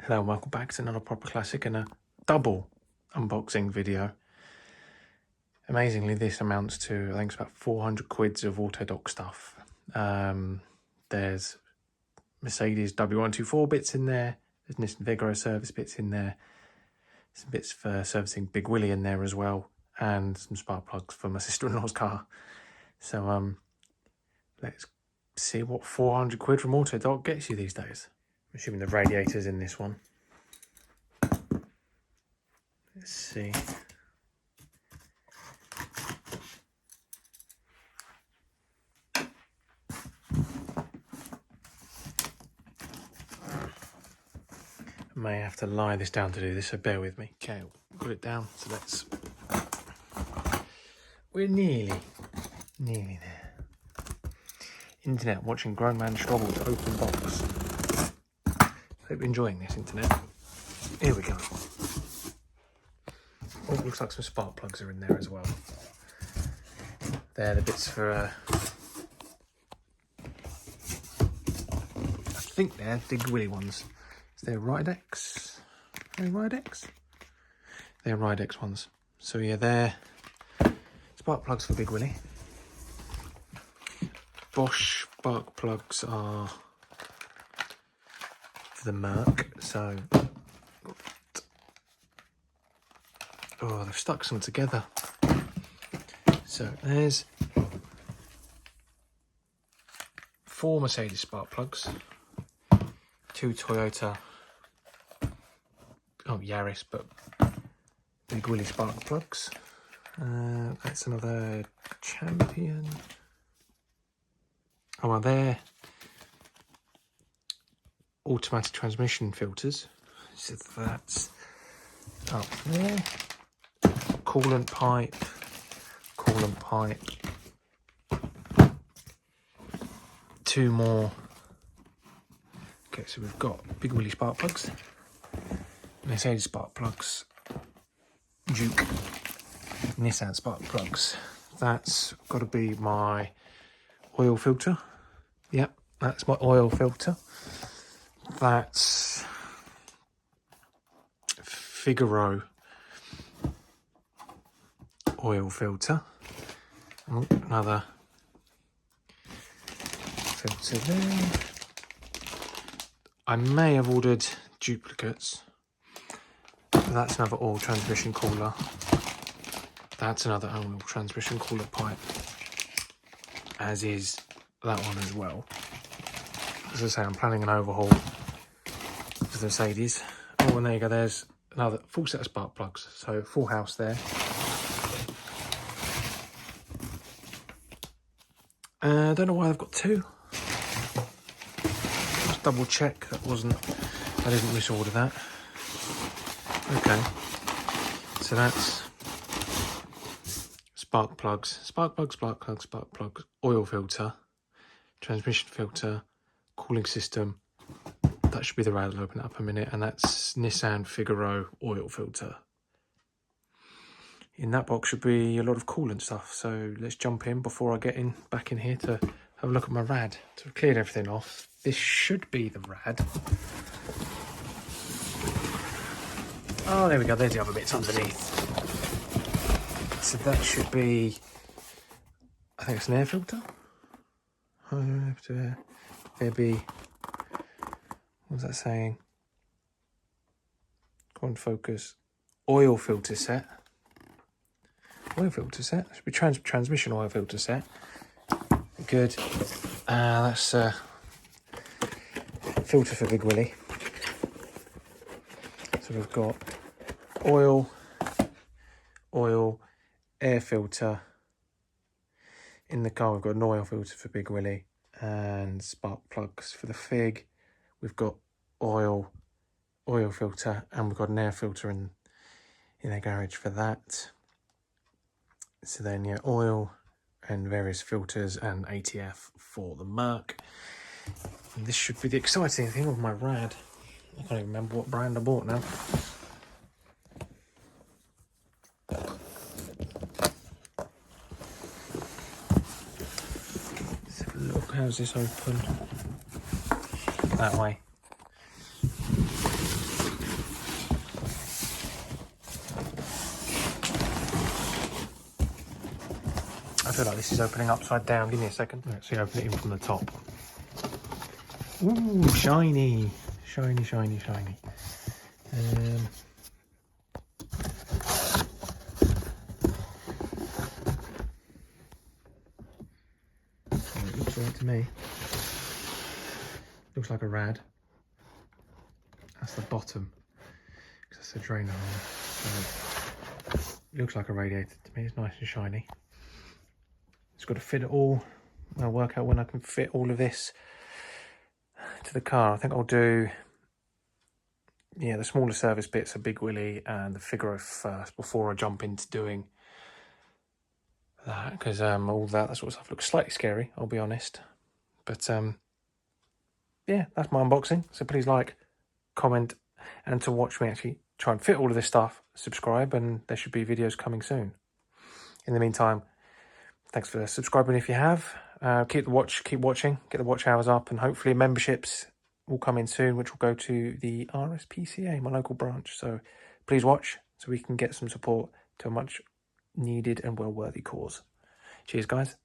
Hello, welcome back to another proper classic and a double unboxing video. Amazingly, this amounts to, I think it's about 400 quids of AutoDoc stuff. There's Mercedes W124 bits in there, there's Nissan Vigoro service bits in there, some bits for servicing Big Willie in there as well, and some spark plugs for my sister-in-law's car. So let's see what 400 quid from AutoDoc gets you these days. I'm assuming the radiator's in this one. Let's see. I may have to lie this down to do this, so bear with me. Okay, put it down, so let's... We're nearly there. Internet, watching grown man struggle to open box. Hope you're enjoying this, internet. Here we go. Oh, looks like some spark plugs are in there as well. They're the bits for, I think they're Big Willie ones. Is there Ridex? Are they Ridex? They're Ridex ones. So yeah, they're spark plugs for Big Willie. Bosch spark plugs are for the Merc, so... Oh, they've stuck some together. So there's 4 Mercedes spark plugs, 2 Toyota, Yaris, but Big Willie spark plugs. That's another Champion. Oh, well, they're automatic transmission filters. So that's up there. Coolant pipe. Coolant pipe. 2 more. Okay, so we've got Big Willie spark plugs, Mercedes spark plugs, Duke, Nissan spark plugs. That's got to be my oil filter. Yep, that's my oil filter. That's Vigoro oil filter. Oh, another filter there. I may have ordered duplicates. That's another oil transmission cooler. That's another oil transmission cooler pipe. As is that one as well. As I say, I'm planning an overhaul for the Mercedes. Oh, and there you go, there's another full set of spark plugs. So full house there. I don't know why they've got 2. Just double check I didn't misorder that. Okay, so that's spark plugs, oil filter, transmission filter, cooling system. That should be the rail. I'll open it up a minute, and that's Nissan Vigoro oil filter. In that box should be a lot of coolant stuff, so let's jump in before I get back in here to have a look at my rad. So I've cleared everything off. This should be the rad. Oh, there we go, there's the other bits underneath. So that should be, I think it's an air filter. There be, what's that saying? Go on, focus. Oil filter set. Oil filter set. Should be transmission oil filter set. Good. That's filter for Big Willie. So we've got oil, air filter. In the car we've got an oil filter for Big Willie and spark plugs for the Fig. We've got oil filter, and we've got an air filter in the garage for that. So then, yeah, oil and various filters and ATF for the Merc. And this should be the exciting thing with my rad. I can't even remember what brand I bought now. Let's have a look. How's this open? That way. feel like this is opening upside down. Give me a second. Let's see, open it in from the top. Ooh, shiny. Shiny, shiny, shiny. It looks right to me. Looks like a rad. That's the bottom, because that's the drainer hole. So it looks like a radiator to me. It's nice and shiny. It's got to fit it all. I'll work out when I can fit all of this to the car. I think I'll do, yeah, the smaller service bits, a Big Willy and the Figaro first before I jump into doing that, because all that sort of stuff looks slightly scary, I'll be honest. But yeah, that's my unboxing. So please like, comment, and to watch me actually try and fit all of this stuff, subscribe, and there should be videos coming soon. In the meantime, thanks for subscribing if you have. Keep watching, get the watch hours up, and hopefully memberships will come in soon, which will go to the RSPCA, my local branch. So please watch so we can get some support to a much needed and well-worthy cause. Cheers, guys.